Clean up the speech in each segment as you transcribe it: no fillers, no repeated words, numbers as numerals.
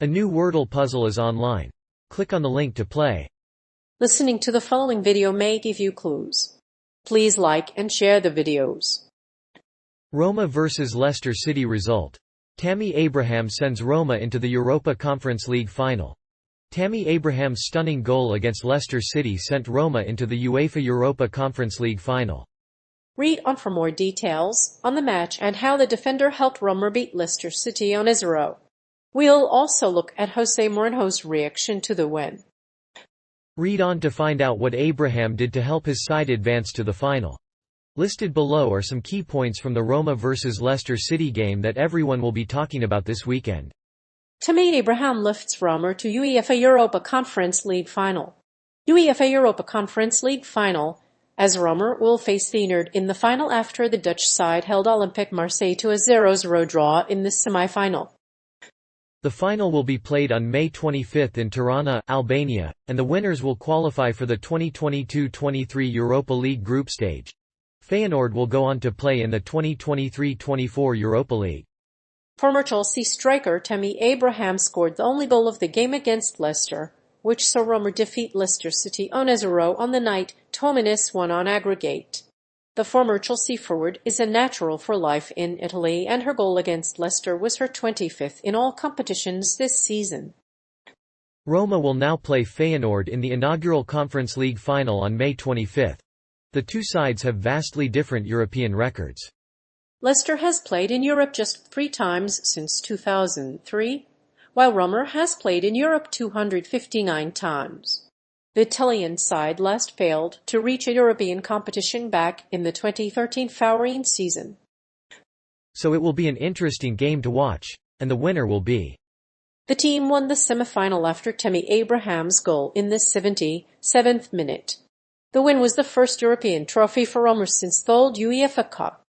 A new Wordle puzzle is online. Click on the link to play. Listening to the following video may give you clues. Please like and share the videos. Roma vs Leicester City result. Tammy Abraham sends Roma into the Europa Conference League final. Tammy Abraham's stunning goal against Leicester City sent Roma into the UEFA Europa Conference League final. Read on for more details on the match and how the defender helped Roma beat Leicester City on 1-0. We'll also look at Jose Mourinhos' reaction to the win. Read on to find out what Abraham did to help his side advance to the final. Listed below are some key points from the Roma vs Leicester City game that everyone will be talking about this weekend. Tammy Abraham lifts Roma to UEFA Europa Conference League final. UEFA Europa Conference League final, as Roma will face Feyenoord in the final after the Dutch side held Olympique Marseille to a 0-0 draw in the semi-final. The final will be played on May 25 in Tirana, Albania, and the winners will qualify for the 2022-23 Europa League group stage. Feyenoord will go on to play in the 2023-24 Europa League. Former Chelsea striker Tammy Abraham scored the only goal of the game against Leicester, which saw Roma defeat Leicester City on 1-0 on the night Tominis won on aggregate. The former Chelsea forward is a natural for life in Italy, and her goal against Leicester was her 25th in all competitions this season. Roma will now play Feyenoord in the inaugural Conference League final on May 25. The two sides have vastly different European records. Leicester has played in Europe just 3 times since 2003, while Roma has played in Europe 259 times. The Italian side last failed to reach a European competition back in the 2013 Fiorentina season. So it will be an interesting game to watch, and the winner will be. The team won the semi-final after Tammy Abraham's goal in the 77th minute. The win was the first European trophy for Roma since the old UEFA Cup.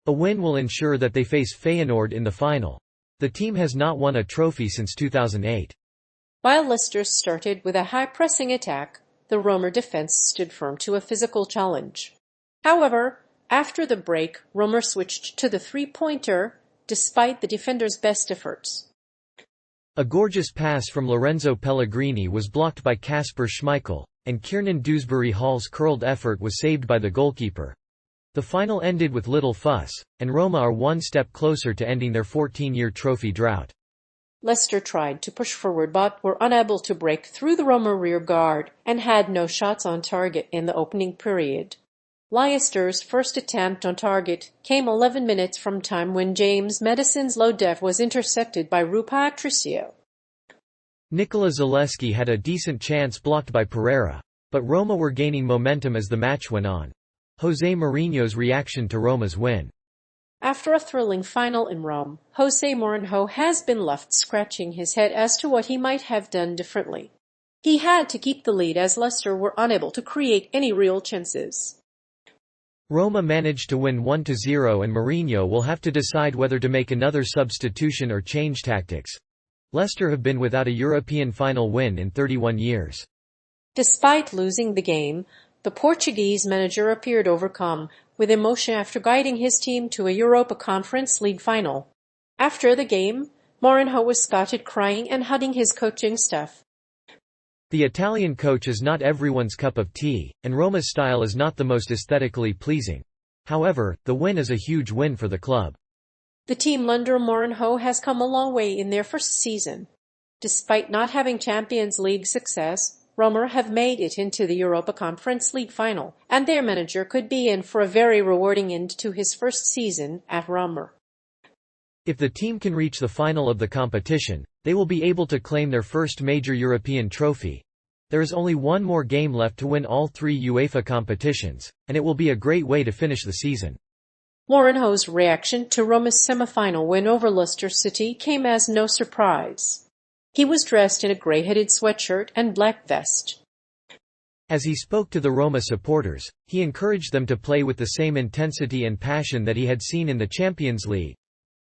A win will ensure that they face Feyenoord in the final. The team has not won a trophy since 2008. While Leicester started with a high-pressing attack, the Roma defense stood firm to a physical challenge. However, after the break, Roma switched to the three-pointer, despite the defenders' best efforts. A gorgeous pass from Lorenzo Pellegrini was blocked by Kasper Schmeichel, and Kiernan Dewsbury-Hall's curled effort was saved by the goalkeeper. The final ended with little fuss, and Roma are one step closer to ending their 14-year trophy drought. Leicester tried to push forward but were unable to break through the Roma rear guard and had no shots on target in the opening period. Leicester's first attempt on target came 11 minutes from time when James Maddison's low def was intercepted by Rui Patricio. Nikola Zalewski had a decent chance blocked by Pereira, but Roma were gaining momentum as the match went on. Jose Mourinho's reaction to Roma's win. After a thrilling final in Rome, Jose Mourinho has been left scratching his head as to what he might have done differently. He had to keep the lead as Leicester were unable to create any real chances. Roma managed to win 1-0 and Mourinho will have to decide whether to make another substitution or change tactics. Leicester have been without a European final win in 31 years. Despite losing the game, the Portuguese manager appeared overcome with emotion after guiding his team to a Europa Conference League final. After the game, Mourinho was spotted crying and hugging his coaching staff. The Italian coach is not everyone's cup of tea, and Roma's style is not the most aesthetically pleasing. However, the win is a huge win for the club. The team under Mourinho has come a long way in their first season. Despite not having Champions League success, Roma have made it into the Europa Conference League final, and their manager could be in for a very rewarding end to his first season at Roma. If the team can reach the final of the competition, they will be able to claim their first major European trophy. There is only one more game left to win all 3 UEFA competitions, and it will be a great way to finish the season. Mourinho's reaction to Roma's semi-final win over Leicester City came as no surprise. He was dressed in a grey-headed sweatshirt and black vest. As he spoke to the Roma supporters, he encouraged them to play with the same intensity and passion that he had seen in the Champions League.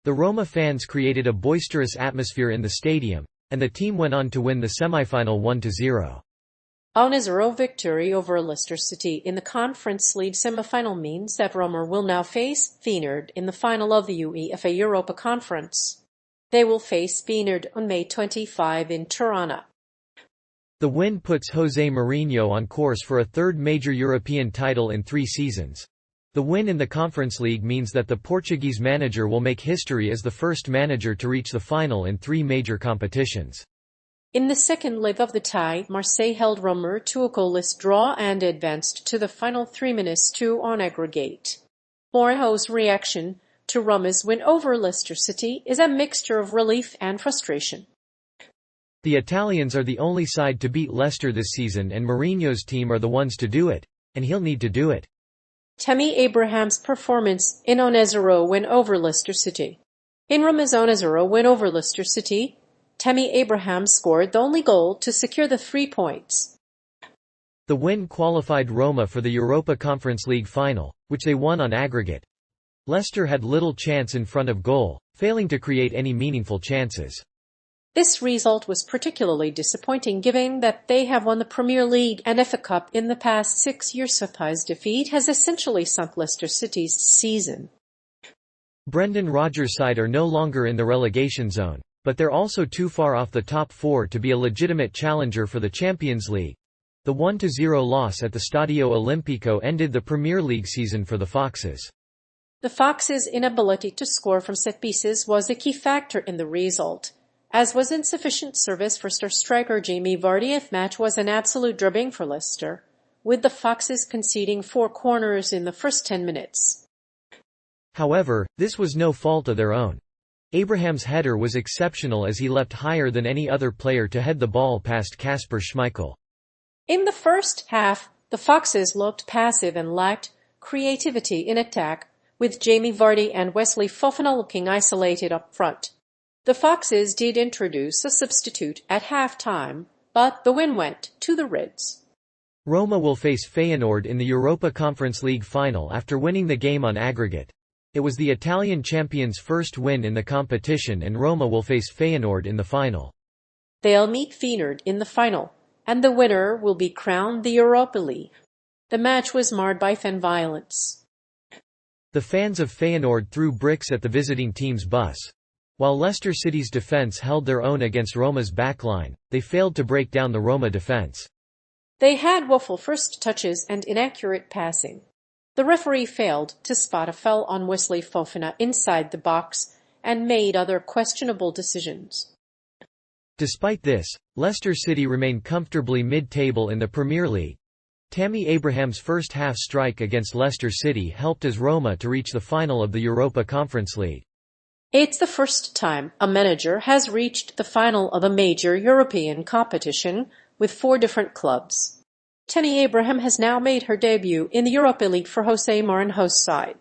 The Roma fans created a boisterous atmosphere in the stadium, and the team went on to win the semi-final 1-0. A 1-0 victory over Leicester City in the Conference League semi-final means that Roma will now face Feyenoord in the final of the UEFA Europa Conference. They will face Feyenoord on May 25 in Tirana. The win puts Jose Mourinho on course for a third major European title in 3 seasons. The win in the Conference League means that the Portuguese manager will make history as the first manager to reach the final in 3 major competitions. In the second leg of the tie, Marseille held Roma to a goalless draw and advanced to the final 3-2 on aggregate. Mourinho's reaction to Roma's win over Leicester City is a mixture of relief and frustration. The Italians are the only side to beat Leicester this season, and Mourinho's team are the ones to do it, and he'll need to do it. Tammy Abraham's performance in 1-0 win over Leicester City. In Roma's 1-0 win over Leicester City, Tammy Abraham scored the only goal to secure the 3 points. The win qualified Roma for the Europa Conference League final, which they won on aggregate. Leicester had little chance in front of goal, failing to create any meaningful chances. This result was particularly disappointing given that they have won the Premier League and FA Cup in the past 6 years. Sopai's defeat has essentially sunk Leicester City's season. Brendan Rodgers' side are no longer in the relegation zone, but they're also too far off the top 4 to be a legitimate challenger for the Champions League. The 1-0 loss at the Stadio Olimpico ended the Premier League season for the Foxes. The Foxes' inability to score from set pieces was a key factor in the result, as was insufficient service for star striker Jamie Vardy. The match was an absolute drubbing for Leicester, with the Foxes conceding 4 corners in the first 10 minutes. However, this was no fault of their own. Abraham's header was exceptional as he leapt higher than any other player to head the ball past Kasper Schmeichel. In the first half, the Foxes looked passive and lacked creativity in attack, with Jamie Vardy and Wesley Fofana looking isolated up front. The Foxes did introduce a substitute at half-time, but the win went to the Reds. Roma will face Feyenoord in the Europa Conference League final after winning the game on aggregate. It was the Italian champions' first win in the competition, and Roma will face Feyenoord in the final. They'll meet Feyenoord in the final, and the winner will be crowned the Europa League. The match was marred by fan violence. The fans of Feyenoord threw bricks at the visiting team's bus. While Leicester City's defence held their own against Roma's backline, they failed to break down the Roma defence. They had woeful first touches and inaccurate passing. The referee failed to spot a foul on Wesley Fofana inside the box and made other questionable decisions. Despite this, Leicester City remained comfortably mid-table in the Premier League. Tammy Abraham's first half strike against Leicester City helped as Roma to reach the final of the Europa Conference League. It's the first time a manager has reached the final of a major European competition with 4 different clubs. Tammy Abraham has now made her debut in the Europa League for Jose Mourinho's side.